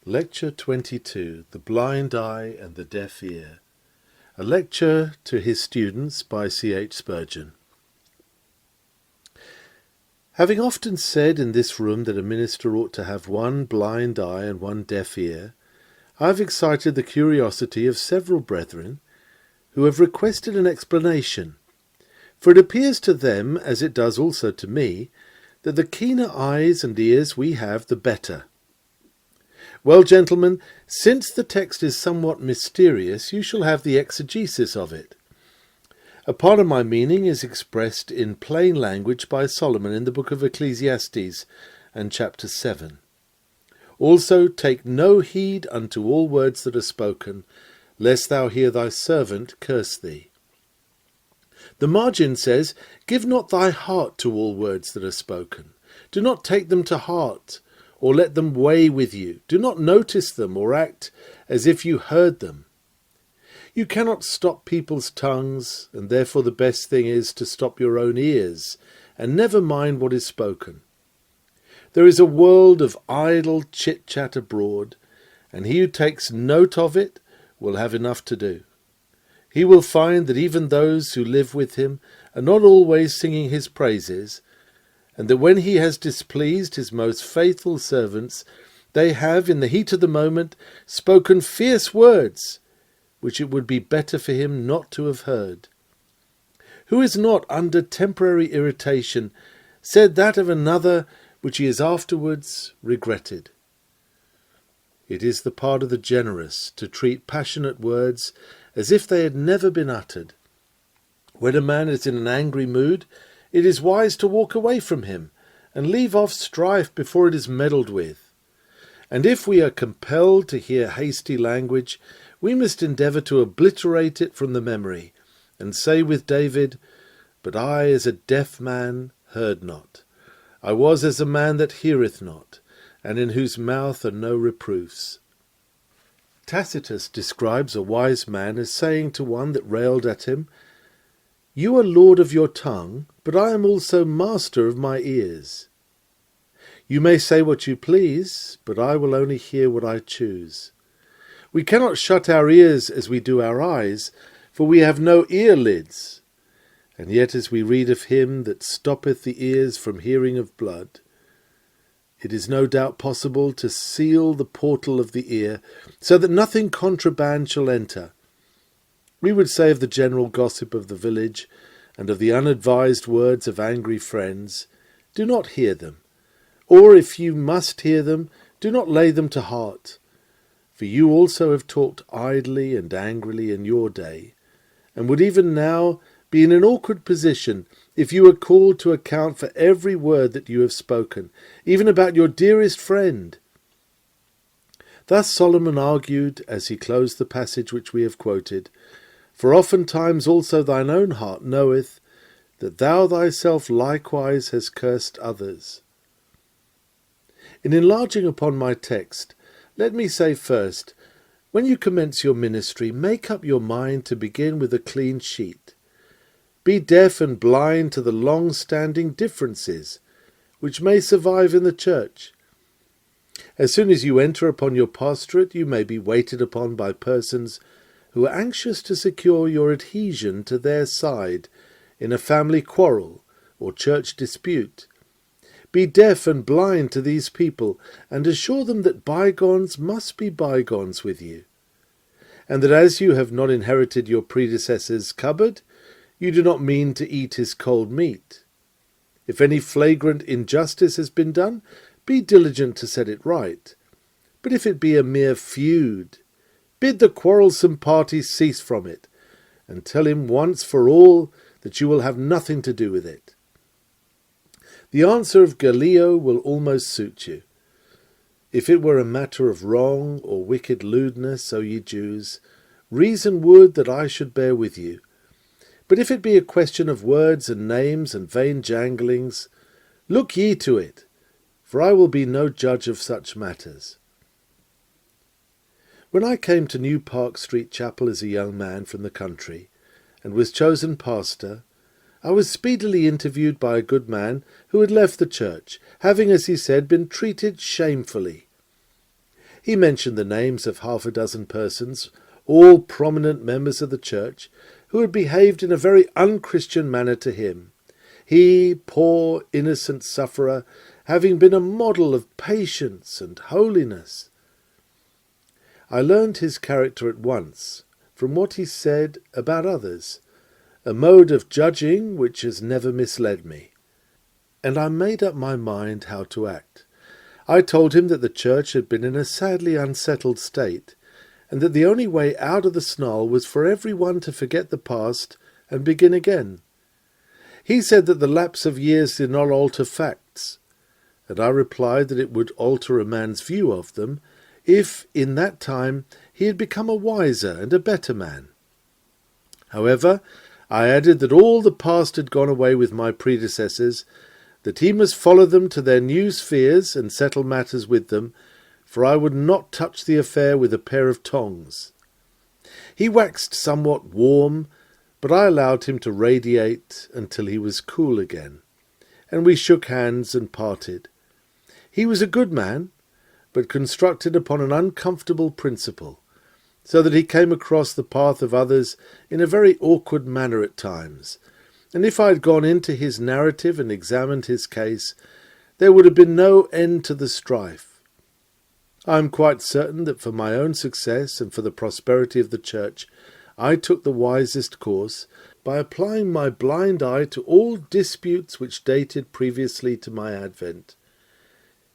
Lecture 22, The Blind Eye and the Deaf Ear. A lecture to his students by C.H. Spurgeon. Having often said in this room that a minister ought to have one blind eye and one deaf ear, I have excited the curiosity of several brethren who have requested an explanation, for it appears to them, as it does also to me, that the keener eyes and ears we have, the better. Well, gentlemen, since the text is somewhat mysterious, you shall have the exegesis of it. A part of my meaning is expressed in plain language by Solomon in the book of Ecclesiastes and chapter 7. Also, take no heed unto all words that are spoken, lest thou hear thy servant curse thee. The margin says, give not thy heart to all words that are spoken. Do not take them to heart, or let them weigh with you. Do not notice them or act as if you heard them. You cannot stop people's tongues, and therefore the best thing is to stop your own ears, and never mind what is spoken. There is a world of idle chit-chat abroad, and he who takes note of it will have enough to do. He will find that even those who live with him are not always singing his praises, and that when he has displeased his most faithful servants, they have, in the heat of the moment, spoken fierce words, which it would be better for him not to have heard. Who is not, under temporary irritation, said that of another which he has afterwards regretted? It is the part of the generous to treat passionate words as if they had never been uttered. When a man is in an angry mood, it is wise to walk away from him and leave off strife before it is meddled with. And if we are compelled to hear hasty language, we must endeavour to obliterate it from the memory, and say with David, But I as a deaf man heard not. I was as a man that heareth not, and in whose mouth are no reproofs. Tacitus describes a wise man as saying to one that railed at him, You are lord of your tongue, but I am also master of my ears. You may say what you please, but I will only hear what I choose. We cannot shut our ears as we do our eyes, for we have no ear lids. And yet as we read of him that stoppeth the ears from hearing of blood, it is no doubt possible to seal the portal of the ear, so that nothing contraband shall enter. We would say of the general gossip of the village, and of the unadvised words of angry friends, do not hear them, or if you must hear them, do not lay them to heart. For you also have talked idly and angrily in your day, and would even now be in an awkward position if you were called to account for every word that you have spoken, even about your dearest friend. Thus Solomon argued as he closed the passage which we have quoted, For oftentimes also thine own heart knoweth that thou thyself likewise hast cursed others. In enlarging upon my text, let me say first, when you commence your ministry, make up your mind to begin with a clean sheet. Be deaf and blind to the long-standing differences which may survive in the church. As soon as you enter upon your pastorate, you may be waited upon by persons who are anxious to secure your adhesion to their side in a family quarrel or church dispute. Be deaf and blind to these people, and assure them that bygones must be bygones with you, and that as you have not inherited your predecessor's cupboard, you do not mean to eat his cold meat. If any flagrant injustice has been done, be diligent to set it right. But if it be a mere feud, bid the quarrelsome party cease from it, and tell him once for all that you will have nothing to do with it. The answer of Gallio will almost suit you. If it were a matter of wrong or wicked lewdness, O ye Jews, reason would that I should bear with you. But if it be a question of words and names and vain janglings, look ye to it, for I will be no judge of such matters. When I came to New Park Street Chapel as a young man from the country, and was chosen pastor, I was speedily interviewed by a good man who had left the church, having, as he said, been treated shamefully. He mentioned the names of 6 persons, all prominent members of the church, who had behaved in a very unchristian manner to him. He, poor innocent sufferer, having been a model of patience and holiness. I learned his character at once from what he said about others, a mode of judging which has never misled me. And I made up my mind how to act. I told him that the church had been in a sadly unsettled state, and that the only way out of the snarl was for everyone to forget the past and begin again. He said that the lapse of years did not alter facts, and I replied that it would alter a man's view of them if, in that time, he had become a wiser and a better man. However, I added that all the past had gone away with my predecessors, that he must follow them to their new spheres and settle matters with them, for I would not touch the affair with a pair of tongs. He waxed somewhat warm, but I allowed him to radiate until he was cool again, and we shook hands and parted. He was a good man, but constructed upon an uncomfortable principle, so that he came across the path of others in a very awkward manner at times, and if I had gone into his narrative and examined his case, there would have been no end to the strife. I am quite certain that for my own success and for the prosperity of the church, I took the wisest course by applying my blind eye to all disputes which dated previously to my advent.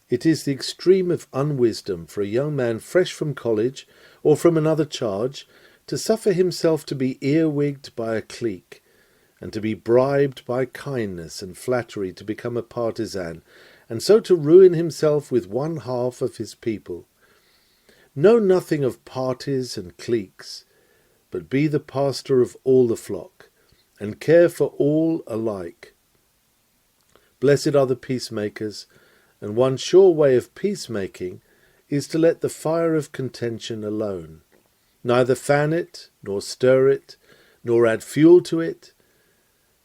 It is the extreme of unwisdom for a young man fresh from college or from another charge to suffer himself to be earwigged by a clique, and to be bribed by kindness and flattery to become a partisan, and so to ruin himself with one half of his people. Know nothing of parties and cliques, but be the pastor of all the flock, and care for all alike. Blessed are the peacemakers, and one sure way of peacemaking is to let the fire of contention alone, neither fan it, nor stir it, nor add fuel to it,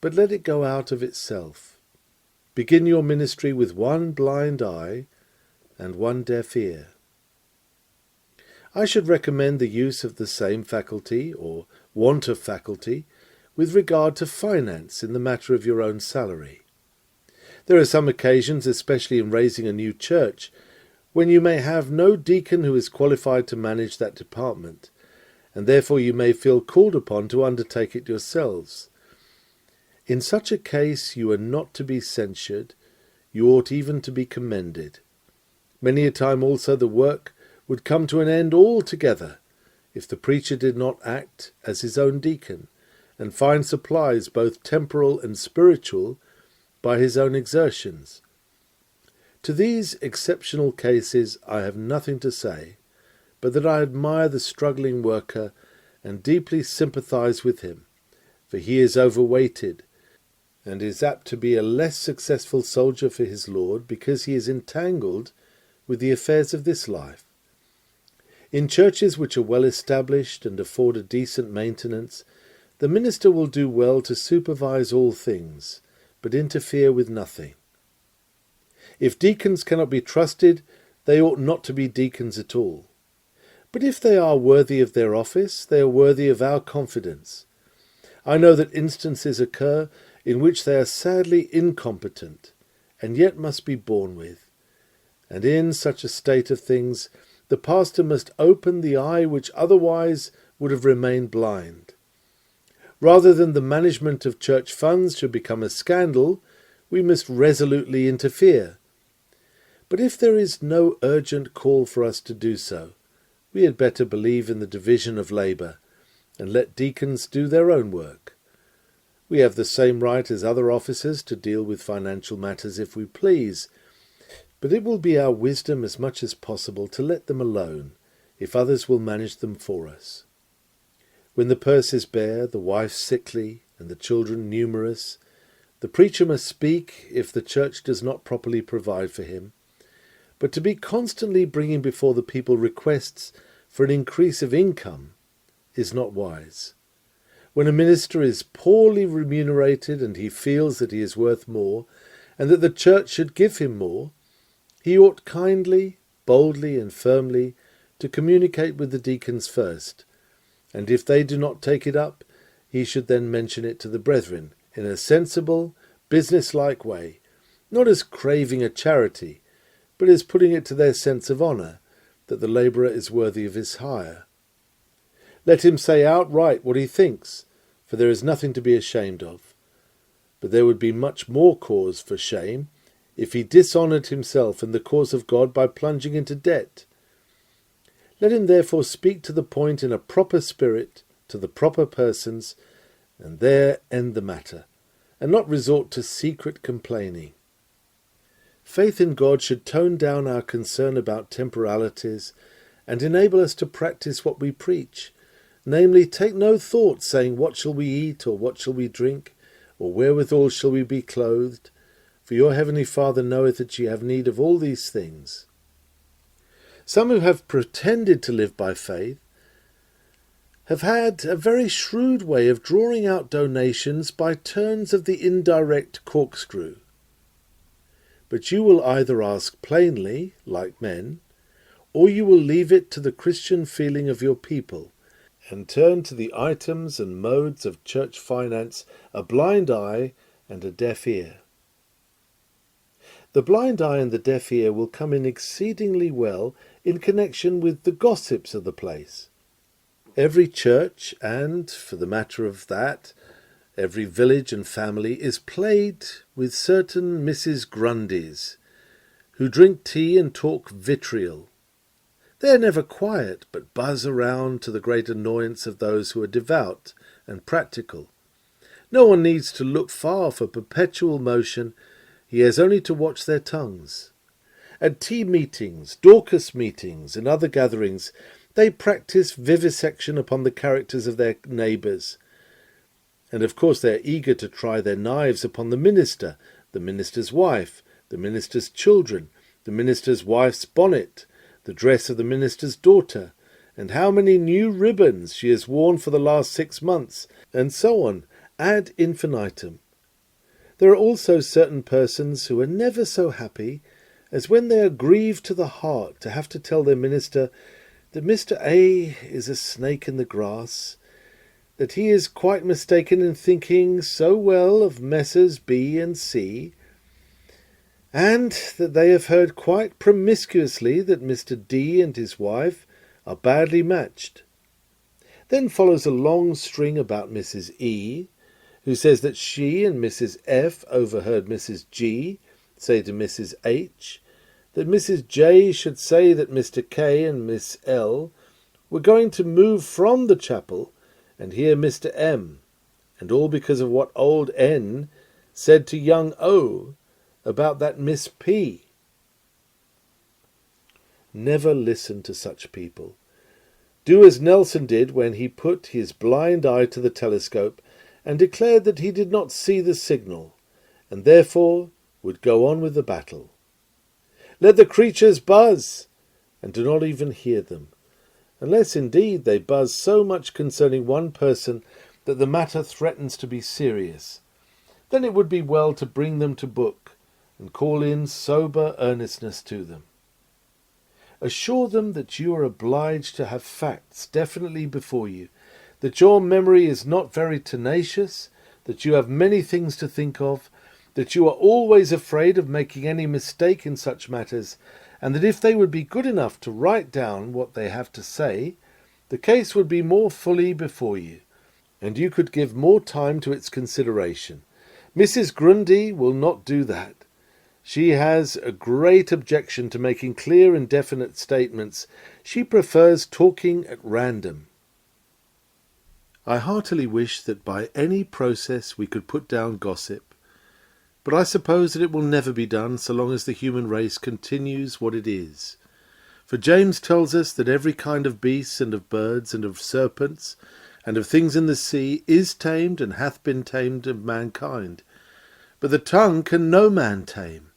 but let it go out of itself. Begin your ministry with one blind eye and one deaf ear. I should recommend the use of the same faculty, or want of faculty, with regard to finance in the matter of your own salary. There are some occasions, especially in raising a new church, when you may have no deacon who is qualified to manage that department, and therefore you may feel called upon to undertake it yourselves. In such a case you are not to be censured, you ought even to be commended. Many a time also the work would come to an end altogether if the preacher did not act as his own deacon, and find supplies both temporal and spiritual by his own exertions. To these exceptional cases I have nothing to say, but that I admire the struggling worker and deeply sympathize with him, for he is overweighted, and is apt to be a less successful soldier for his Lord because he is entangled with the affairs of this life. In churches which are well established and afford a decent maintenance, the minister will do well to supervise all things, but interfere with nothing. If deacons cannot be trusted, they ought not to be deacons at all. But if they are worthy of their office, they are worthy of our confidence. I know that instances occur in which they are sadly incompetent, and yet must be borne with. And in such a state of things, the pastor must open the eye which otherwise would have remained blind. Rather than the management of church funds should become a scandal, we must resolutely interfere. But if there is no urgent call for us to do so, we had better believe in the division of labour, and let deacons do their own work. We have the same right as other officers to deal with financial matters if we please, but it will be our wisdom as much as possible to let them alone, if others will manage them for us. When the purse is bare, the wife sickly, and the children numerous, the preacher must speak if the church does not properly provide for him, but to be constantly bringing before the people requests for an increase of income is not wise. When a minister is poorly remunerated and he feels that he is worth more, and that the church should give him more, he ought kindly, boldly and firmly to communicate with the deacons first, and if they do not take it up, he should then mention it to the brethren in a sensible, business-like way, not as craving a charity, but as putting it to their sense of honour, that the labourer is worthy of his hire. Let him say outright what he thinks, for there is nothing to be ashamed of. But there would be much more cause for shame if he dishonoured himself and the cause of God by plunging into debt. Let him therefore speak to the point in a proper spirit, to the proper persons, and there end the matter, and not resort to secret complaining. Faith in God should tone down our concern about temporalities and enable us to practice what we preach, namely, take no thought saying, "What shall we eat, or what shall we drink, or wherewithal shall we be clothed? For your heavenly Father knoweth that ye have need of all these things." Some who have pretended to live by faith have had a very shrewd way of drawing out donations by turns of the indirect corkscrew. But you will either ask plainly, like men, or you will leave it to the Christian feeling of your people, and turn to the items and modes of church finance a blind eye and a deaf ear. The blind eye and the deaf ear will come in exceedingly well in connection with the gossips of the place. Every church, and, for the matter of that, every village and family, is plagued with certain Mrs. Grundys, who drink tea and talk vitriol. They are never quiet, but buzz around to the great annoyance of those who are devout and practical. No one needs to look far for perpetual motion. He has only to watch their tongues. At tea meetings, Dorcas meetings, and other gatherings, they practise vivisection upon the characters of their neighbours. And of course they are eager to try their knives upon the minister's wife, the minister's children, the minister's wife's bonnet, the dress of the minister's daughter, and how many new ribbons she has worn for the last 6 months, and so on, ad infinitum. There are also certain persons who are never so happy as when they are grieved to the heart to have to tell their minister that Mr. A is a snake in the grass, that he is quite mistaken in thinking so well of Messrs. B and C, and that they have heard quite promiscuously that Mr. D and his wife are badly matched. Then follows a long string about Mrs. E, who says that she and Mrs. F overheard Mrs. G say to Mrs. H, that Mrs. J should say that Mr. K and Miss L were going to move from the chapel and hear Mr. M, and all because of what old N said to young O about that Miss P. Never listen to such people. Do as Nelson did when he put his blind eye to the telescope and declared that he did not see the signal, and therefore would go on with the battle. Let the creatures buzz, and do not even hear them, unless indeed they buzz so much concerning one person that the matter threatens to be serious. Then it would be well to bring them to book, and call in sober earnestness to them. Assure them that you are obliged to have facts definitely before you, that your memory is not very tenacious, that you have many things to think of, that you are always afraid of making any mistake in such matters, and that if they would be good enough to write down what they have to say, the case would be more fully before you, and you could give more time to its consideration. Mrs. Grundy will not do that. She has a great objection to making clear and definite statements. She prefers talking at random. I heartily wish that by any process we could put down gossip, but I suppose that it will never be done so long as the human race continues what it is. For James tells us that every kind of beasts and of birds and of serpents and of things in the sea is tamed and hath been tamed of mankind. But the tongue can no man tame.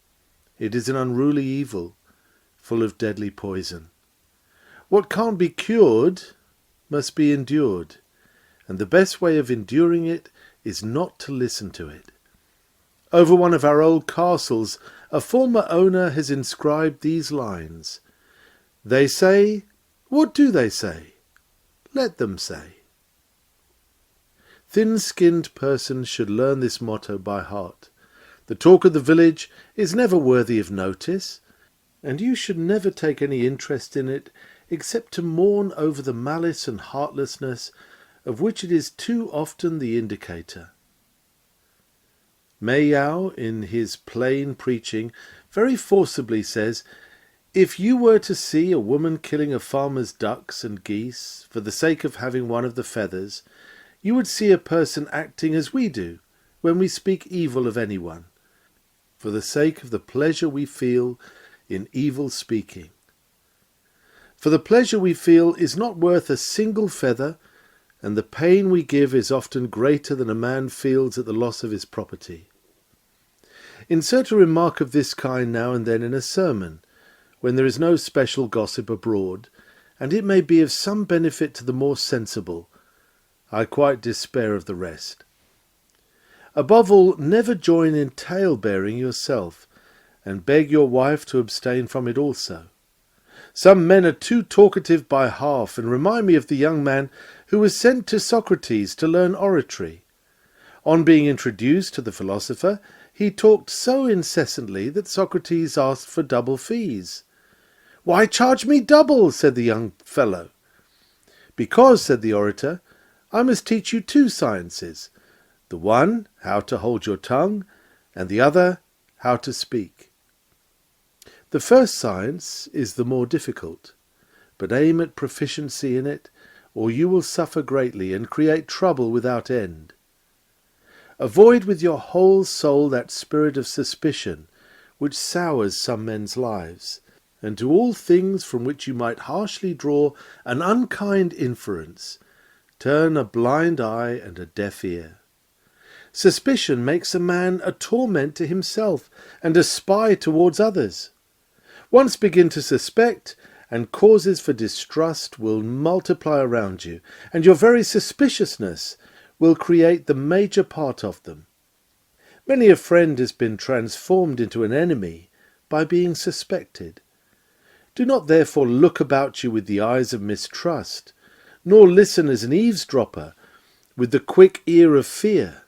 It is an unruly evil, full of deadly poison. What can't be cured must be endured, and the best way of enduring it is not to listen to it. Over one of our old castles, a former owner has inscribed these lines. They say, What do they say? Let them say. Thin-skinned persons should learn this motto by heart. The talk of the village is never worthy of notice, and you should never take any interest in it except to mourn over the malice and heartlessness of which it is too often the indicator. Mayow, in his plain preaching, very forcibly says, if you were to see a woman killing a farmer's ducks and geese for the sake of having one of the feathers, you would see a person acting as we do when we speak evil of anyone, for the sake of the pleasure we feel in evil speaking. For the pleasure we feel is not worth a single feather, and the pain we give is often greater than a man feels at the loss of his property. Insert a remark of this kind now and then in a sermon, when there is no special gossip abroad, and it may be of some benefit to the more sensible. I quite despair of the rest. Above all, never join in tale-bearing yourself, and beg your wife to abstain from it also. Some men are too talkative by half, and remind me of the young man who was sent to Socrates to learn oratory. On being introduced to the philosopher, he talked so incessantly that Socrates asked for double fees. "Why charge me double?" said the young fellow. "Because," said the orator, "I must teach you two sciences, the one how to hold your tongue, and the other how to speak. The first science is the more difficult, but aim at proficiency in it, or you will suffer greatly and create trouble without end. Avoid with your whole soul that spirit of suspicion which sours some men's lives, and to all things from which you might harshly draw an unkind inference, turn a blind eye and a deaf ear. Suspicion makes a man a torment to himself and a spy towards others. Once begin to suspect, and causes for distrust will multiply around you, and your very suspiciousness will create the major part of them. Many a friend has been transformed into an enemy by being suspected. Do not therefore look about you with the eyes of mistrust, nor listen as an eavesdropper with the quick ear of fear.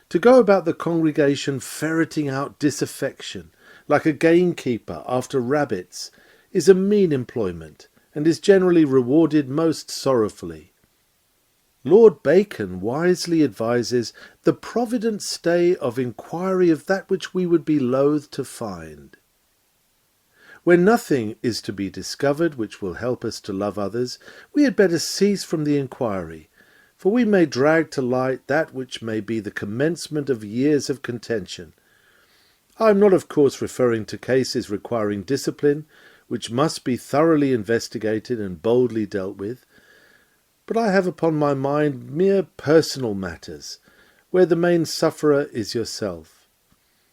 To go about the congregation ferreting out disaffection, like a gamekeeper after rabbits, is a mean employment, and is generally rewarded most sorrowfully. Lord Bacon wisely advises the provident stay of inquiry of that which we would be loath to find. When nothing is to be discovered which will help us to love others, we had better cease from the inquiry, for we may drag to light that which may be the commencement of years of contention. I am not, of course, referring to cases requiring discipline, which must be thoroughly investigated and boldly dealt with, but I have upon my mind mere personal matters, where the main sufferer is yourself.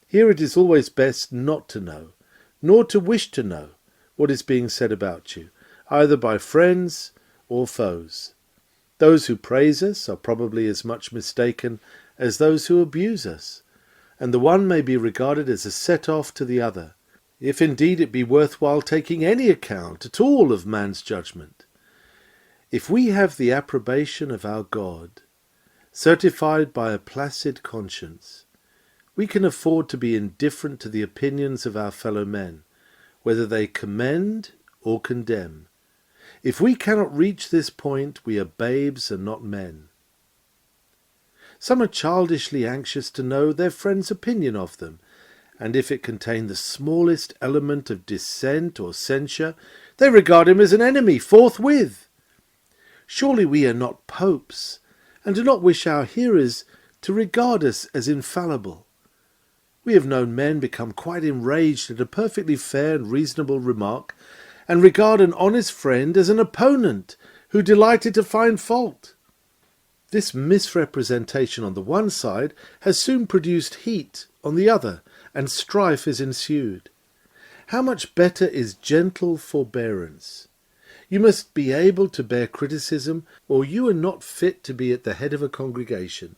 Here it is always best not to know, nor to wish to know, what is being said about you, either by friends or foes. Those who praise us are probably as much mistaken as those who abuse us, and the one may be regarded as a set-off to the other, if indeed it be worthwhile taking any account at all of man's judgment. If we have the approbation of our God, certified by a placid conscience, we can afford to be indifferent to the opinions of our fellow men, whether they commend or condemn. If we cannot reach this point, we are babes and not men. Some are childishly anxious to know their friend's opinion of them, and if it contain the smallest element of dissent or censure, they regard him as an enemy forthwith. Surely we are not popes, and do not wish our hearers to regard us as infallible. We have known men become quite enraged at a perfectly fair and reasonable remark, and regard an honest friend as an opponent who delighted to find fault. This misrepresentation on the one side has soon produced heat on the other, and strife is ensued. How much better is gentle forbearance? You must be able to bear criticism, or you are not fit to be at the head of a congregation,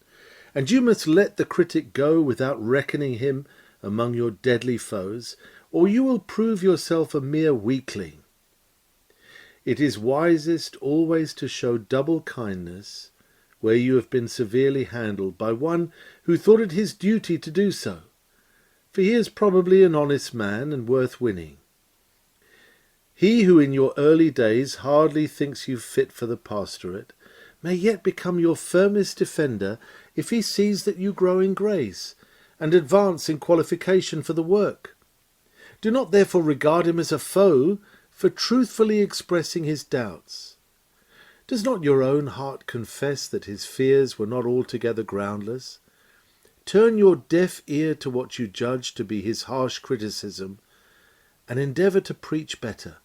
and you must let the critic go without reckoning him among your deadly foes, or you will prove yourself a mere weakling. It is wisest always to show double kindness where you have been severely handled by one who thought it his duty to do so, for he is probably an honest man and worth winning. He who in your early days hardly thinks you fit for the pastorate may yet become your firmest defender if he sees that you grow in grace and advance in qualification for the work. Do not therefore regard him as a foe for truthfully expressing his doubts. Does not your own heart confess that his fears were not altogether groundless? Turn your deaf ear to what you judge to be his harsh criticism, and endeavour to preach better.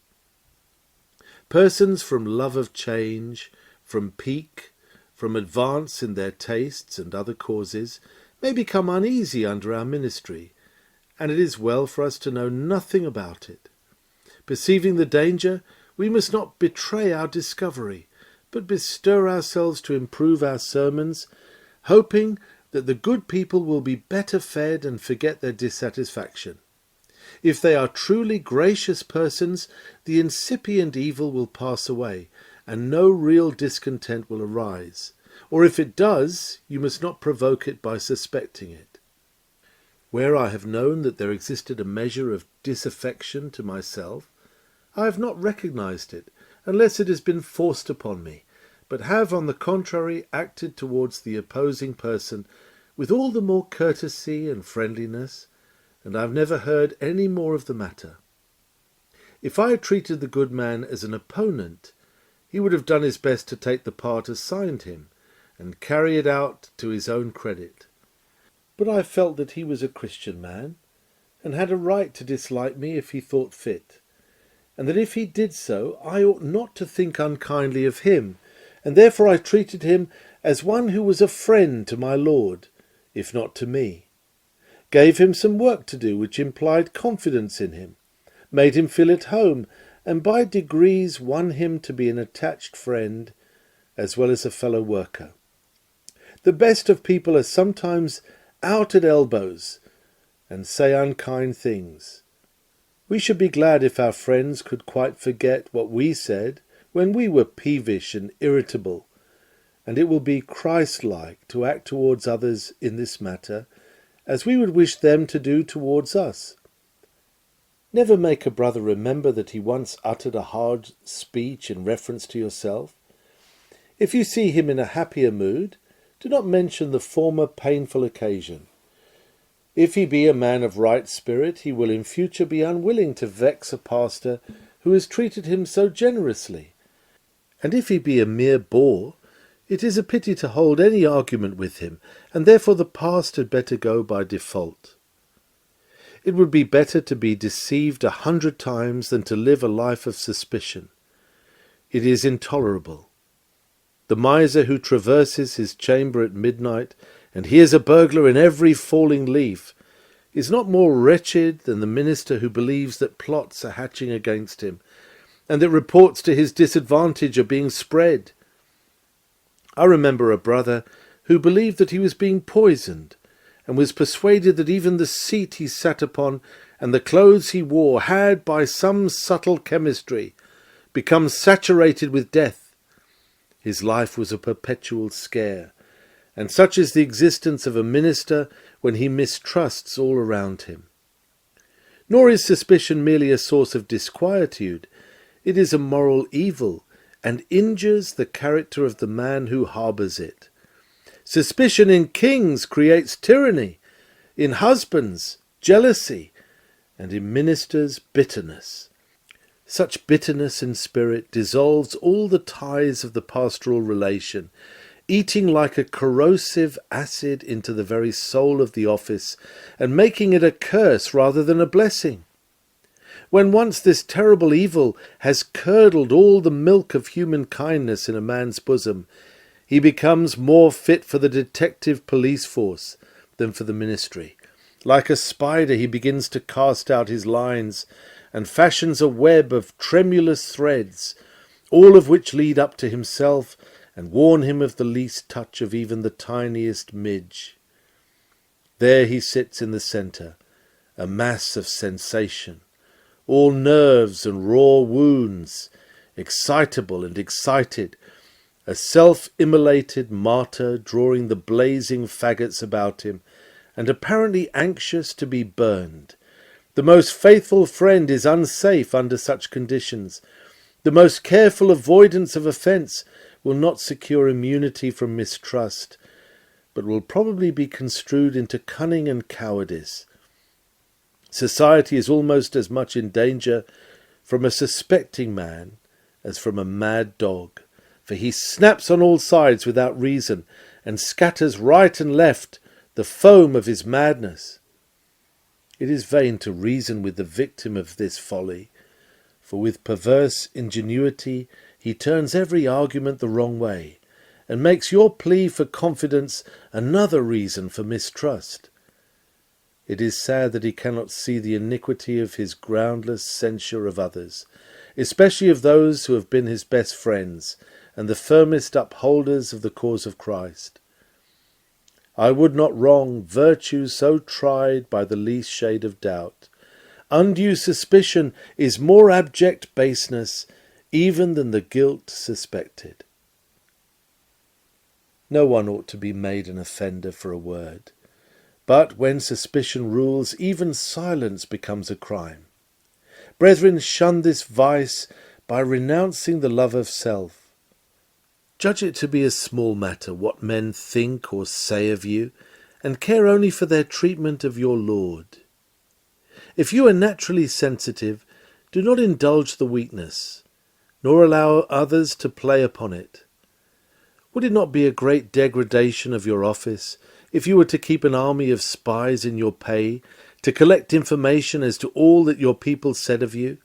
Persons from love of change, from pique, from advance in their tastes and other causes, may become uneasy under our ministry, and it is well for us to know nothing about it. Perceiving the danger, we must not betray our discovery, but bestir ourselves to improve our sermons, hoping that the good people will be better fed and forget their dissatisfaction. If they are truly gracious persons, the incipient evil will pass away, and no real discontent will arise. Or if it does, you must not provoke it by suspecting it. Where I have known that there existed a measure of disaffection to myself, I have not recognized it, unless it has been forced upon me, but have, on the contrary, acted towards the opposing person with all the more courtesy and friendliness, and I have never heard any more of the matter. If I had treated the good man as an opponent, he would have done his best to take the part assigned him, and carry it out to his own credit. But I felt that he was a Christian man, and had a right to dislike me if he thought fit, and that if he did so, I ought not to think unkindly of him, and therefore I treated him as one who was a friend to my Lord, if not to me, gave him some work to do which implied confidence in him, made him feel at home, and by degrees won him to be an attached friend as well as a fellow worker. The best of people are sometimes out at elbows and say unkind things. We should be glad if our friends could quite forget what we said when we were peevish and irritable, and it will be Christ-like to act towards others in this matter as we would wish them to do towards us. Never make a brother remember that he once uttered a hard speech in reference to yourself. If you see him in a happier mood, do not mention the former painful occasion. If he be a man of right spirit, he will in future be unwilling to vex a pastor who has treated him so generously. And if he be a mere bore, it is a pity to hold any argument with him, and therefore the past had better go by default. It would be better to be deceived 100 times than to live a life of suspicion. It is intolerable. The miser who traverses his chamber at midnight and hears a burglar in every falling leaf is not more wretched than the minister who believes that plots are hatching against him, and that reports to his disadvantage are being spread. I remember a brother who believed that he was being poisoned, and was persuaded that even the seat he sat upon and the clothes he wore had, by some subtle chemistry, become saturated with death. His life was a perpetual scare, and such is the existence of a minister when he mistrusts all around him. Nor is suspicion merely a source of disquietude. It is a moral evil, and injures the character of the man who harbours it. Suspicion in kings creates tyranny, in husbands jealousy, and in ministers bitterness. Such bitterness in spirit dissolves all the ties of the pastoral relation, eating like a corrosive acid into the very soul of the office, and making it a curse rather than a blessing. When once this terrible evil has curdled all the milk of human kindness in a man's bosom, he becomes more fit for the detective police force than for the ministry. Like a spider he begins to cast out his lines, and fashions a web of tremulous threads, all of which lead up to himself and warn him of the least touch of even the tiniest midge. There he sits in the centre, a mass of sensation, all nerves and raw wounds, excitable and excited, a self-immolated martyr drawing the blazing faggots about him, and apparently anxious to be burned. The most faithful friend is unsafe under such conditions. The most careful avoidance of offence will not secure immunity from mistrust, but will probably be construed into cunning and cowardice. Society is almost as much in danger from a suspecting man as from a mad dog, for he snaps on all sides without reason, and scatters right and left the foam of his madness. It is vain to reason with the victim of this folly, for with perverse ingenuity he turns every argument the wrong way, and makes your plea for confidence another reason for mistrust. It is sad that he cannot see the iniquity of his groundless censure of others, especially of those who have been his best friends, and the firmest upholders of the cause of Christ. I would not wrong virtue so tried by the least shade of doubt. Undue suspicion is more abject baseness even than the guilt suspected. No one ought to be made an offender for a word, but when suspicion rules, even silence becomes a crime. Brethren, shun this vice by renouncing the love of self. Judge it to be a small matter what men think or say of you, and care only for their treatment of your Lord. If you are naturally sensitive, do not indulge the weakness, nor allow others to play upon it. Would it not be a great degradation of your office if you were to keep an army of spies in your pay, to collect information as to all that your people said of you?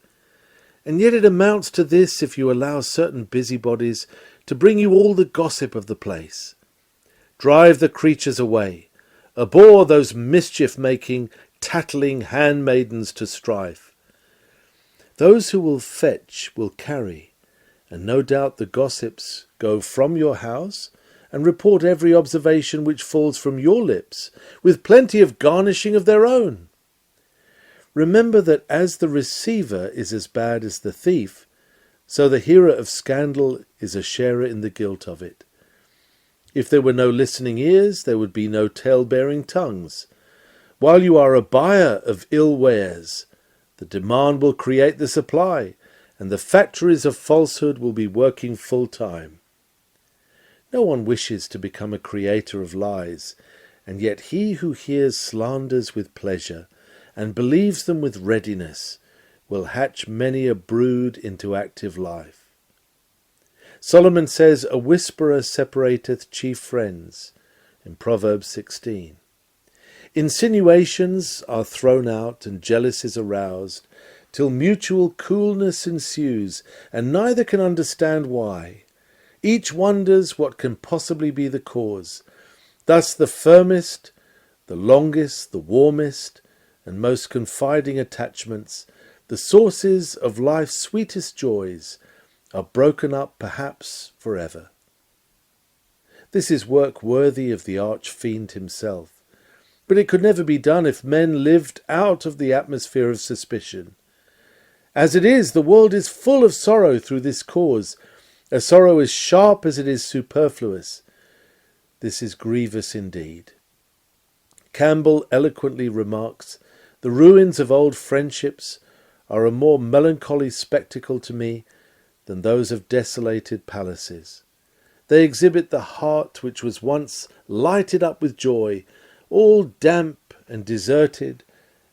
And yet it amounts to this if you allow certain busybodies to bring you all the gossip of the place. Drive the creatures away. Abhor those mischief-making, tattling handmaidens to strife. Those who will fetch will carry, and no doubt the gossips go from your house and report every observation which falls from your lips, with plenty of garnishing of their own. Remember that as the receiver is as bad as the thief, so the hearer of scandal is a sharer in the guilt of it. If there were no listening ears, there would be no tale-bearing tongues. While you are a buyer of ill wares, the demand will create the supply, and the factories of falsehood will be working full-time. No one wishes to become a creator of lies, and yet he who hears slanders with pleasure, and believes them with readiness, will hatch many a brood into active life. Solomon says, "A whisperer separateth chief friends," in Proverbs 16. Insinuations are thrown out and jealousies aroused, till mutual coolness ensues, and neither can understand why. Each wonders what can possibly be the cause. Thus the firmest, the longest, the warmest, and most confiding attachments, the sources of life's sweetest joys, are broken up perhaps forever. This is work worthy of the arch-fiend himself, but it could never be done if men lived out of the atmosphere of suspicion. As it is, the world is full of sorrow through this cause, a sorrow as sharp as it is superfluous. This is grievous indeed. Campbell eloquently remarks, "The ruins of old friendships are a more melancholy spectacle to me than those of desolated palaces. They exhibit the heart which was once lighted up with joy, all damp and deserted,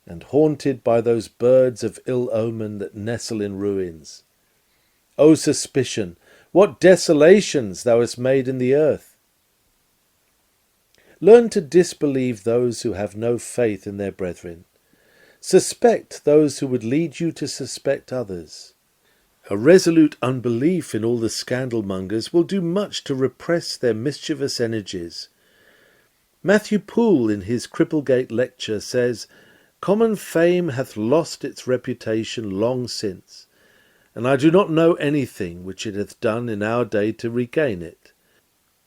and haunted by those birds of ill omen that nestle in ruins. O suspicion, what desolations thou hast made in the earth! Learn to disbelieve those who have no faith in their brethren. Suspect those who would lead you to suspect others. A resolute unbelief in all the scandal-mongers will do much to repress their mischievous energies. Matthew Poole, in his Cripplegate lecture, says, "Common fame hath lost its reputation long since, and I do not know anything which it hath done in our day to regain it.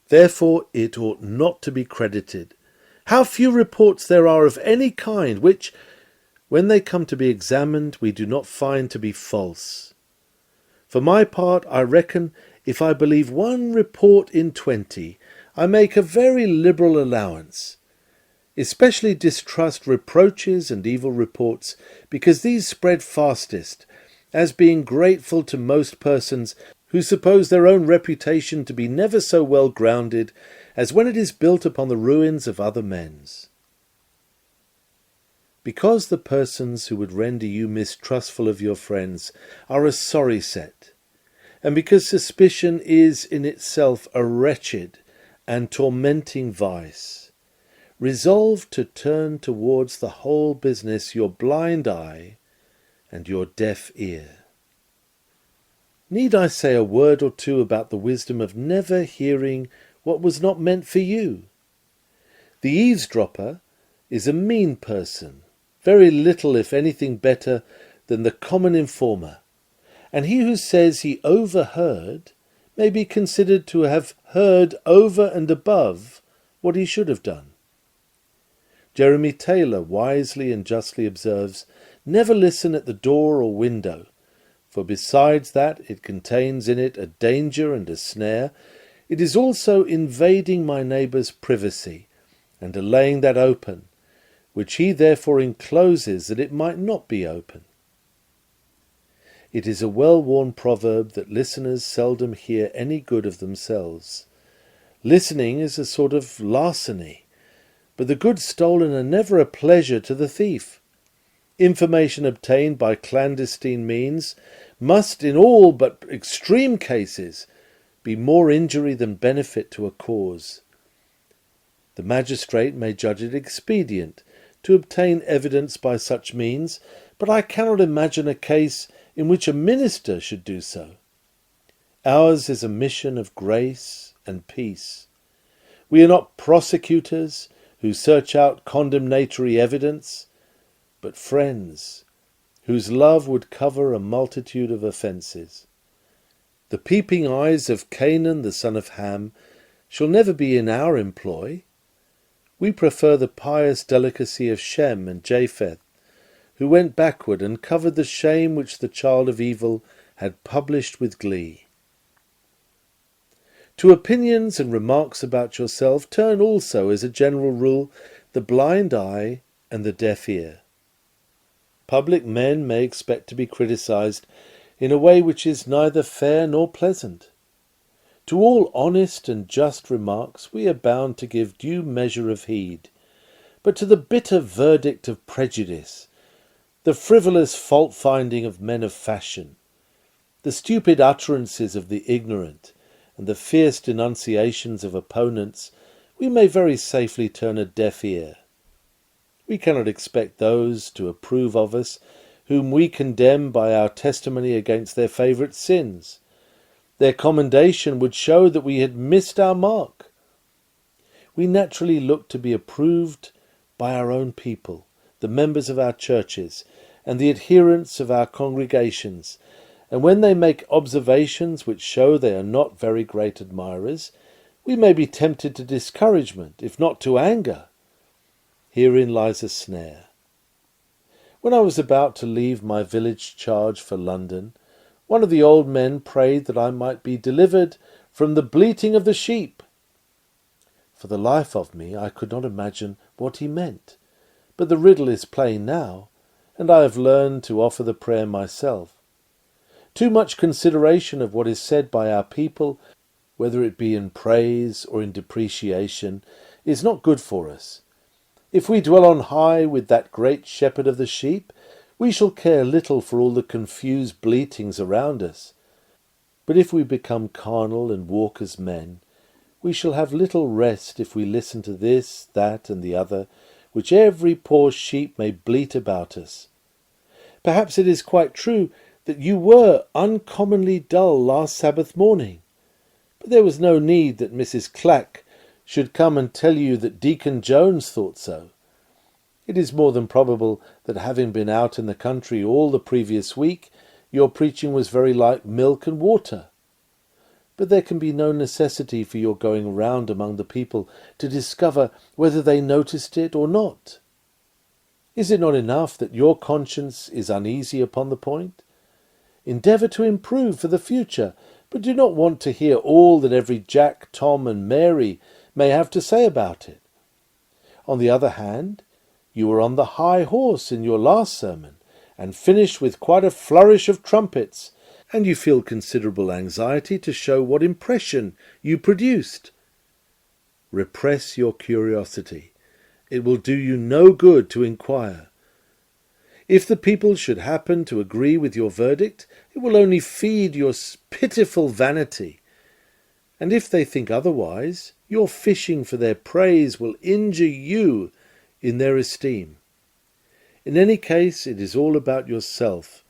Therefore it ought not to be credited. How few reports there are of any kind which, when they come to be examined, we do not find to be false. For my part, I reckon if I believe one report in 20, I make a very liberal allowance. Especially distrust reproaches and evil reports, because these spread fastest, as being grateful to most persons who suppose their own reputation to be never so well grounded as when it is built upon the ruins of other men's. Because the persons who would render you mistrustful of your friends are a sorry set, and because suspicion is in itself a wretched and tormenting vice, resolve to turn towards the whole business your blind eye and your deaf ear. Need I say a word or two about the wisdom of never hearing what was not meant for you? The eavesdropper is a mean person, very little, if anything, better than the common informer, and he who says he overheard may be considered to have heard over and above what he should have done. Jeremy Taylor wisely and justly observes, "Never listen at the door or window, for besides that it contains in it a danger and a snare, it is also invading my neighbour's privacy, and a laying that open, which he therefore encloses that it might not be open." It is a well-worn proverb that listeners seldom hear any good of themselves. Listening is a sort of larceny, but the goods stolen are never a pleasure to the thief. Information obtained by clandestine means must, in all but extreme cases, be more injury than benefit to a cause. The magistrate may judge it expedient to obtain evidence by such means, but I cannot imagine a case in which a minister should do so. Ours is a mission of grace and peace. We are not prosecutors who search out condemnatory evidence, but friends whose love would cover a multitude of offences. The peeping eyes of Canaan the son of Ham shall never be in our employ. We prefer the pious delicacy of Shem and Japheth, who went backward and covered the shame which the child of evil had published with glee. To opinions and remarks about yourself turn also, as a general rule, the blind eye and the deaf ear. Public men may expect to be criticised in a way which is neither fair nor pleasant. To all honest and just remarks we are bound to give due measure of heed, but to the bitter verdict of prejudice, the frivolous fault-finding of men of fashion, the stupid utterances of the ignorant, and the fierce denunciations of opponents, we may very safely turn a deaf ear. We cannot expect those to approve of us whom we condemn by our testimony against their favourite sins. Their commendation would show that we had missed our mark. We naturally look to be approved by our own people, the members of our churches, and the adherents of our congregations, and when they make observations which show they are not very great admirers, we may be tempted to discouragement, if not to anger. Herein lies a snare. When I was about to leave my village charge for London, one of the old men prayed that I might be delivered from the bleating of the sheep. For the life of me I could not imagine what he meant, but the riddle is plain now, and I have learned to offer the prayer myself. Too much consideration of what is said by our people, whether it be in praise or in depreciation, is not good for us. If we dwell on high with that great shepherd of the sheep, we shall care little for all the confused bleatings around us. But if we become carnal and walk as men, we shall have little rest if we listen to this, that, and the other, which every poor sheep may bleat about us. Perhaps it is quite true that you were uncommonly dull last Sabbath morning, but there was no need that Mrs. Clack should come and tell you that Deacon Jones thought so. It is more than probable that, having been out in the country all the previous week, your preaching was very like milk and water. But there can be no necessity for your going round among the people to discover whether they noticed it or not. Is it not enough that your conscience is uneasy upon the point? Endeavour to improve for the future, but do not want to hear all that every Jack, Tom and Mary may have to say about it. On the other hand, you were on the high horse in your last sermon, and finished with quite a flourish of trumpets, and you feel considerable anxiety to show what impression you produced. Repress your curiosity. It will do you no good to inquire. If the people should happen to agree with your verdict, it will only feed your pitiful vanity. And if they think otherwise, your fishing for their praise will injure you in their esteem. In any case, it is all about yourself,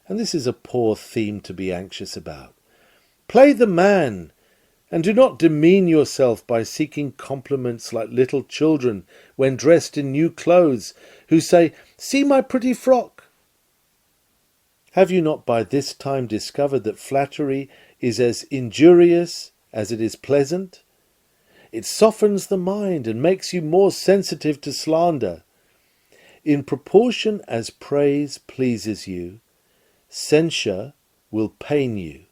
and this is a poor theme to be anxious about. Play the man, and do not demean yourself by seeking compliments like little children when dressed in new clothes, who say, "See my pretty frock." Have you not by this time discovered that flattery is as injurious as it is pleasant? It softens the mind and makes you more sensitive to slander. In proportion as praise pleases you, censure will pain you.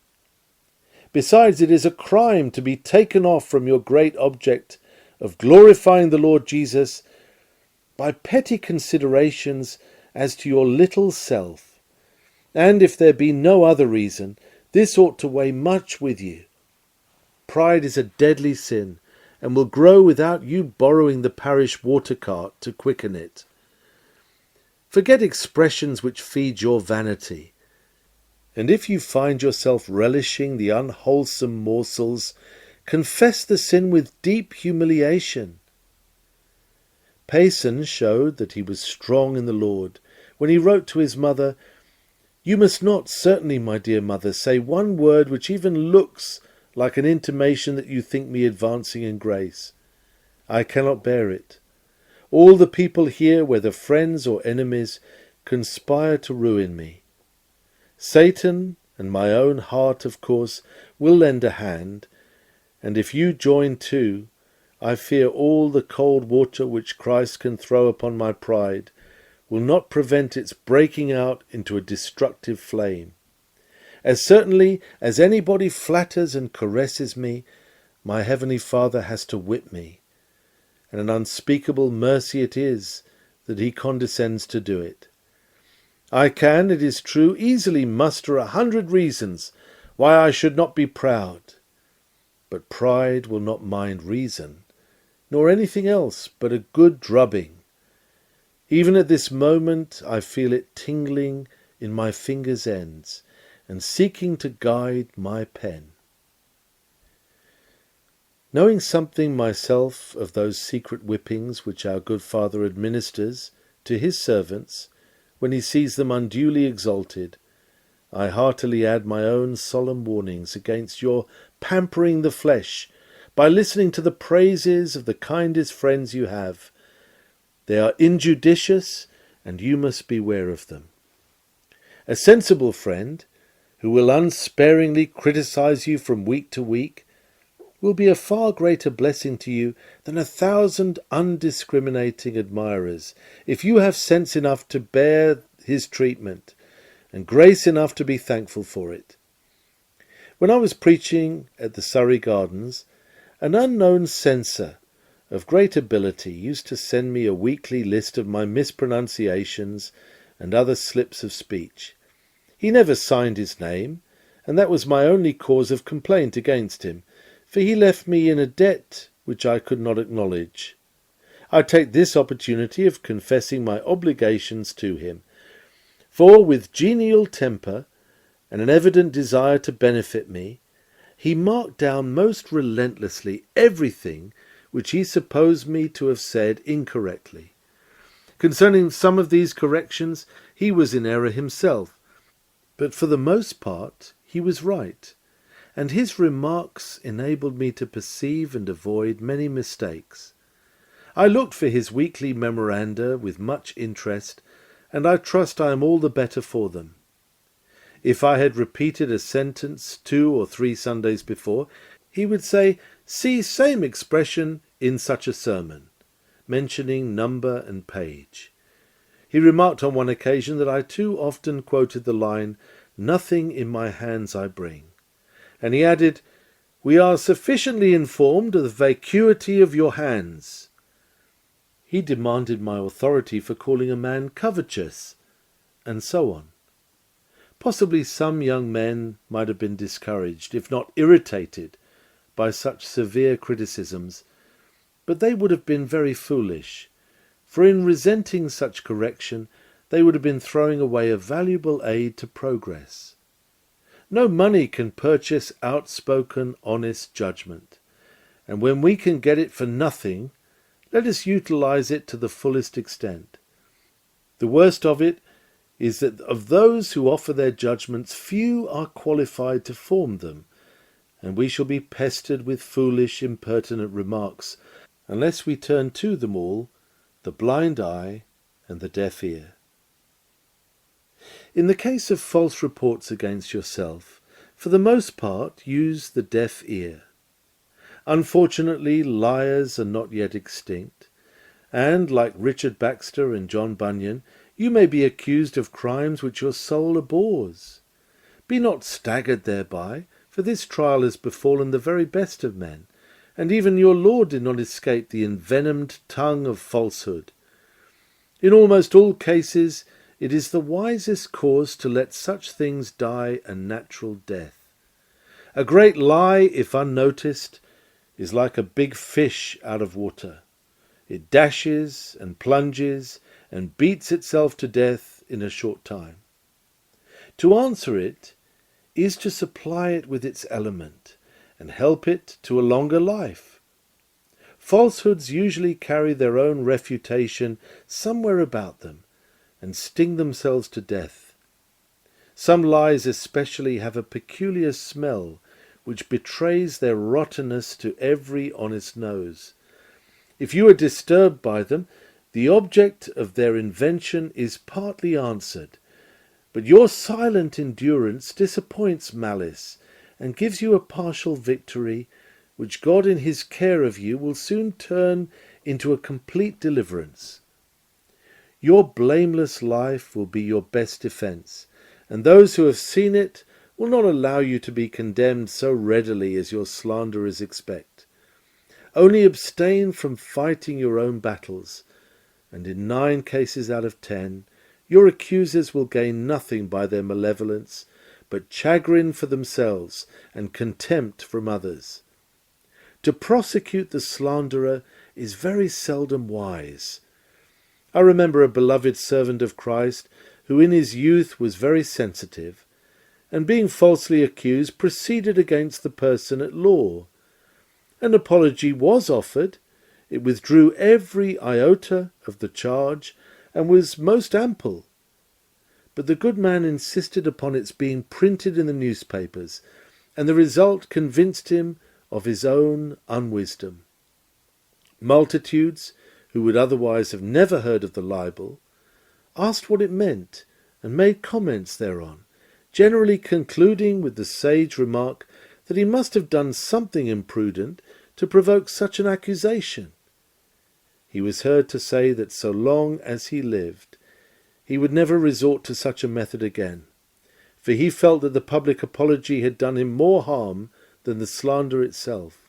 Besides, it is a crime to be taken off from your great object of glorifying the Lord Jesus by petty considerations as to your little self. And if there be no other reason, this ought to weigh much with you. Pride is a deadly sin, and will grow without you borrowing the parish water cart to quicken it. Forget expressions which feed your vanity, and if you find yourself relishing the unwholesome morsels, confess the sin with deep humiliation. Payson showed that he was strong in the Lord when he wrote to his mother, "You must not, certainly, my dear mother, say one word which even looks like an intimation that you think me advancing in grace. I cannot bear it. All the people here, whether friends or enemies, conspire to ruin me. Satan and my own heart, of course, will lend a hand, and if you join too, I fear all the cold water which Christ can throw upon my pride will not prevent its breaking out into a destructive flame. As certainly as anybody flatters and caresses me, my Heavenly Father has to whip me, and an unspeakable mercy it is that he condescends to do it. I can, it is true, easily muster 100 reasons why I should not be proud, but pride will not mind reason, nor anything else but a good drubbing. Even at this moment I feel it tingling in my fingers' ends, and seeking to guide my pen. Knowing something myself of those secret whippings which our good Father administers to his servants when he sees them unduly exalted, I heartily add my own solemn warnings against your pampering the flesh by listening to the praises of the kindest friends you have. They are injudicious, and you must beware of them. A sensible friend, who will unsparingly criticize you from week to week, will be a far greater blessing to you than 1,000 undiscriminating admirers, if you have sense enough to bear his treatment, and grace enough to be thankful for it. When I was preaching at the Surrey Gardens, an unknown censor of great ability used to send me a weekly list of my mispronunciations and other slips of speech. He never signed his name, and that was my only cause of complaint against him, for he left me in a debt which I could not acknowledge. I take this opportunity of confessing my obligations to him, for with genial temper and an evident desire to benefit me, he marked down most relentlessly everything which he supposed me to have said incorrectly. Concerning some of these corrections he was in error himself, but for the most part he was right, and his remarks enabled me to perceive and avoid many mistakes. I looked for his weekly memoranda with much interest, and I trust I am all the better for them. If I had repeated a sentence 2 or 3 Sundays before, he would say, "See same expression in such a sermon," mentioning number and page. He remarked on one occasion that I too often quoted the line, nothing in my hands I bring. And he added, We are sufficiently informed of the vacuity of your hands. He demanded my authority for calling a man covetous, and so on. Possibly some young men might have been discouraged, if not irritated, by such severe criticisms, but they would have been very foolish, for in resenting such correction they would have been throwing away a valuable aid to progress. No money can purchase outspoken, honest judgment, and when we can get it for nothing, let us utilize it to the fullest extent. The worst of it is that of those who offer their judgments, few are qualified to form them, and we shall be pestered with foolish, impertinent remarks, unless we turn to them all the blind eye and the deaf ear. In the case of false reports against yourself, for the most part use the deaf ear. Unfortunately, liars are not yet extinct, and, like Richard Baxter and John Bunyan, you may be accused of crimes which your soul abhors. Be not staggered thereby, for this trial has befallen the very best of men, and even your Lord did not escape the envenomed tongue of falsehood. In almost all cases, it is the wisest course to let such things die a natural death. A great lie, if unnoticed, is like a big fish out of water. It dashes and plunges and beats itself to death in a short time. To answer it is to supply it with its element and help it to a longer life. Falsehoods usually carry their own refutation somewhere about them and sting themselves to death. Some lies especially have a peculiar smell which betrays their rottenness to every honest nose. If you are disturbed by them, the object of their invention is partly answered, but your silent endurance disappoints malice and gives you a partial victory, which God in his care of you will soon turn into a complete deliverance. Your blameless life will be your best defence, and those who have seen it will not allow you to be condemned so readily as your slanderers expect. Only abstain from fighting your own battles, and in 9 cases out of 10, your accusers will gain nothing by their malevolence, but chagrin for themselves and contempt from others. To prosecute the slanderer is very seldom wise. I remember a beloved servant of Christ who in his youth was very sensitive, and being falsely accused proceeded against the person at law. An apology was offered. It withdrew every iota of the charge and was most ample. But the good man insisted upon its being printed in the newspapers, and the result convinced him of his own unwisdom. Multitudes, who would otherwise have never heard of the libel, asked what it meant and made comments thereon, generally concluding with the sage remark that he must have done something imprudent to provoke such an accusation. He was heard to say that so long as he lived, he would never resort to such a method again, for he felt that the public apology had done him more harm than the slander itself.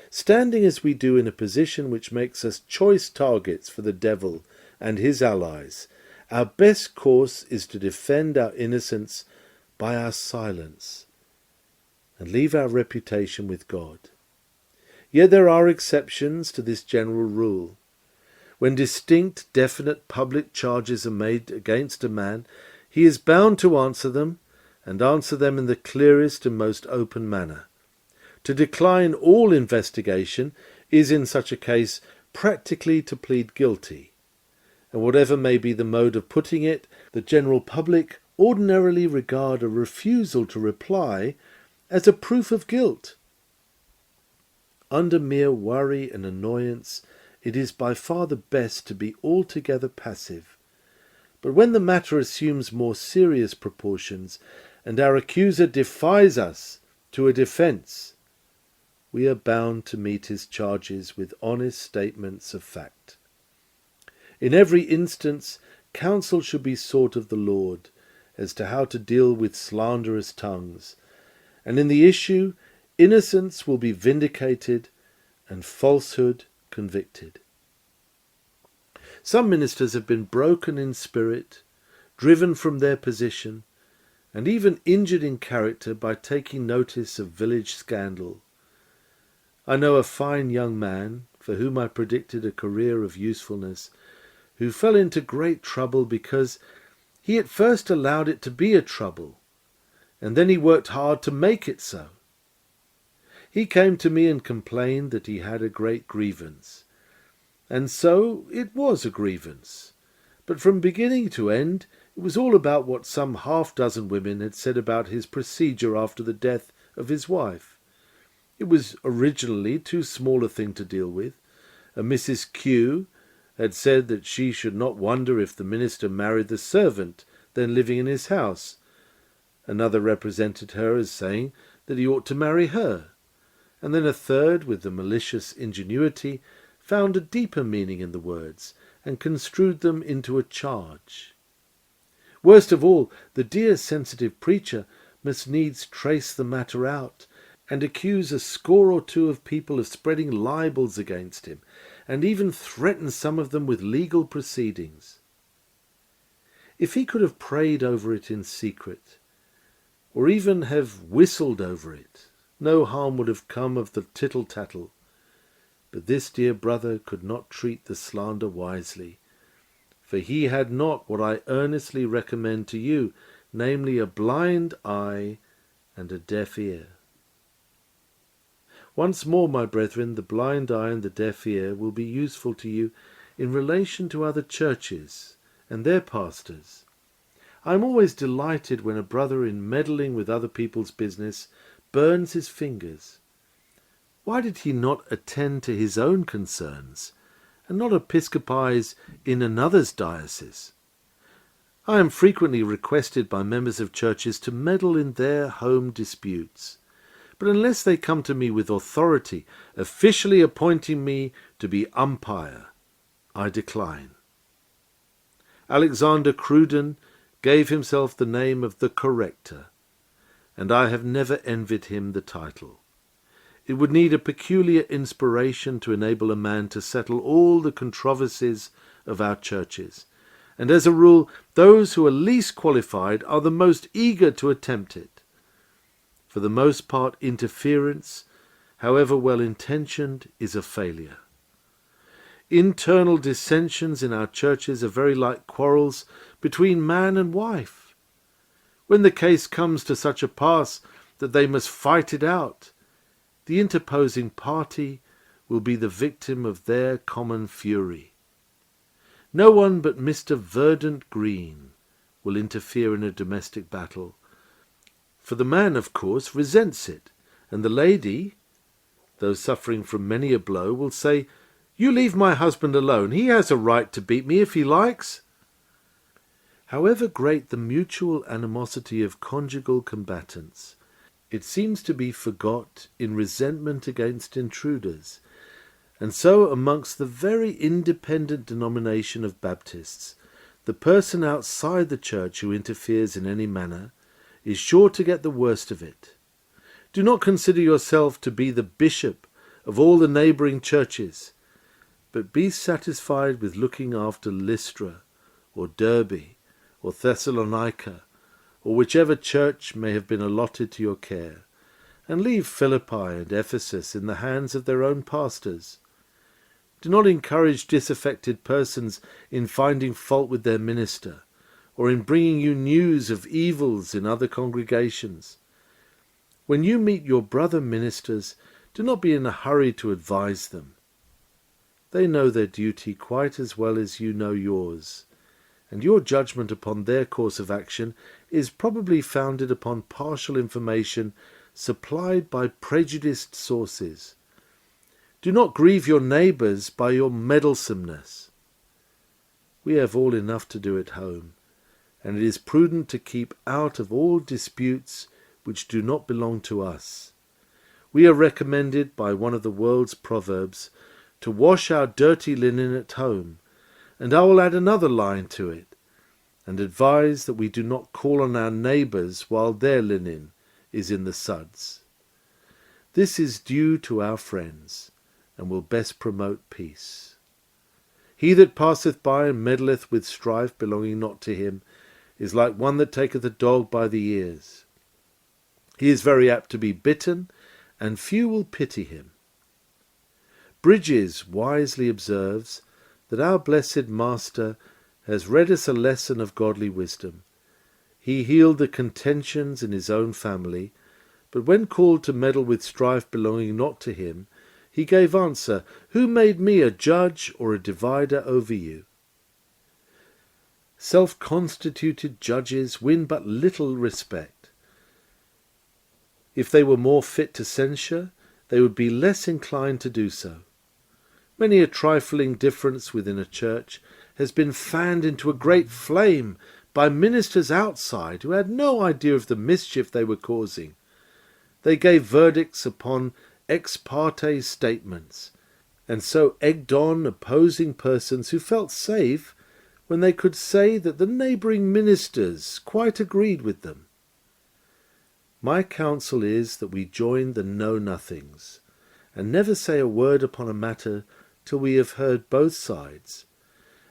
Standing as we do in a position which makes us choice targets for the devil and his allies, our best course is to defend our innocence by our silence and leave our reputation with God. Yet there are exceptions to this general rule. When distinct, definite public charges are made against a man, he is bound to answer them, and answer them in the clearest and most open manner. To decline all investigation is in such a case practically to plead guilty, and whatever may be the mode of putting it, the general public ordinarily regard a refusal to reply as a proof of guilt. Under mere worry and annoyance, it is by far the best to be altogether passive. But when the matter assumes more serious proportions, and our accuser defies us to a defence, we are bound to meet his charges with honest statements of fact. In every instance, counsel should be sought of the Lord, as to how to deal with slanderous tongues, and in the issue, innocence will be vindicated and falsehood convicted. Some ministers have been broken in spirit, driven from their position, and even injured in character by taking notice of village scandal. I know a fine young man, for whom I predicted a career of usefulness, who fell into great trouble because he at first allowed it to be a trouble, and then he worked hard to make it so. He came to me and complained that he had a great grievance, and so it was a grievance, but from beginning to end it was all about what some half-dozen women had said about his procedure after the death of his wife. It was originally too small a thing to deal with. A Mrs. Q had said that she should not wonder if the minister married the servant then living in his house. Another represented her as saying that he ought to marry her, and then a third, with the malicious ingenuity, found a deeper meaning in the words and construed them into a charge. Worst of all, the dear sensitive preacher must needs trace the matter out and accuse a score or two of people of spreading libels against him, and even threaten some of them with legal proceedings. If he could have prayed over it in secret, or even have whistled over it, no harm would have come of the tittle-tattle. But this dear brother could not treat the slander wisely, for he had not what I earnestly recommend to you, namely a blind eye and a deaf ear. Once more, my brethren, the blind eye and the deaf ear will be useful to you in relation to other churches and their pastors. I am always delighted when a brother, in meddling with other people's business, burns his fingers. Why did he not attend to his own concerns, and not episcopize in another's diocese? I am frequently requested by members of churches to meddle in their home disputes, but unless they come to me with authority, officially appointing me to be umpire, I decline. Alexander Cruden gave himself the name of the Corrector, and I have never envied him the title. It would need a peculiar inspiration to enable a man to settle all the controversies of our churches, and as a rule those who are least qualified are the most eager to attempt it. For the most part, interference, however well-intentioned, is a failure. Internal dissensions in our churches are very like quarrels between man and wife. When the case comes to such a pass that they must fight it out, the interposing party will be the victim of their common fury. No one but Mr. Verdant Green will interfere in a domestic battle, for the man, of course, resents it, and the lady, though suffering from many a blow, will say, "You leave my husband alone. He has a right to beat me if he likes." However great the mutual animosity of conjugal combatants, it seems to be forgot in resentment against intruders, and so amongst the very independent denomination of Baptists, the person outside the church who interferes in any manner is sure to get the worst of it. Do not consider yourself to be the bishop of all the neighbouring churches, but be satisfied with looking after Lystra, or Derbe, or Thessalonica, or whichever church may have been allotted to your care, and leave Philippi and Ephesus in the hands of their own pastors. Do not encourage disaffected persons in finding fault with their minister, or in bringing you news of evils in other congregations. When you meet your brother ministers, do not be in a hurry to advise them. They know their duty quite as well as you know yours, and your judgment upon their course of action is probably founded upon partial information supplied by prejudiced sources. Do not grieve your neighbours by your meddlesomeness. We have all enough to do at home, and it is prudent to keep out of all disputes which do not belong to us. We are recommended by one of the world's proverbs to wash our dirty linen at home, and I will add another line to it. and advise that we do not call on our neighbours while their linen is in the suds. This is due to our friends, and will best promote peace. He that passeth by and meddleth with strife belonging not to him is like one that taketh a dog by the ears. He is very apt to be bitten, and few will pity him. Bridges wisely observes that our blessed Master has read us a lesson of godly wisdom. He healed the contentions in his own family, but when called to meddle with strife belonging not to him, he gave answer, Who made me a judge or a divider over you? Self-constituted judges win but little respect. If they were more fit to censure, they would be less inclined to do so. Many a trifling difference within a church has been fanned into a great flame by ministers outside who had no idea of the mischief they were causing. They gave verdicts upon ex parte statements, and so egged on opposing persons who felt safe when they could say that the neighbouring ministers quite agreed with them. My counsel is that we join the know-nothings, and never say a word upon a matter till we have heard both sides,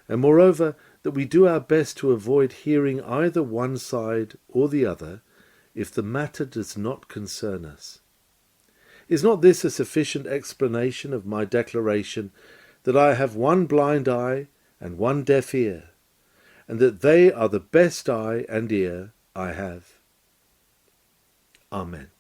and moreover that we do our best to avoid hearing either one side or the other, if the matter does not concern us. Is not this a sufficient explanation of my declaration that I have one blind eye and one deaf ear, and that they are the best eye and ear I have? Amen.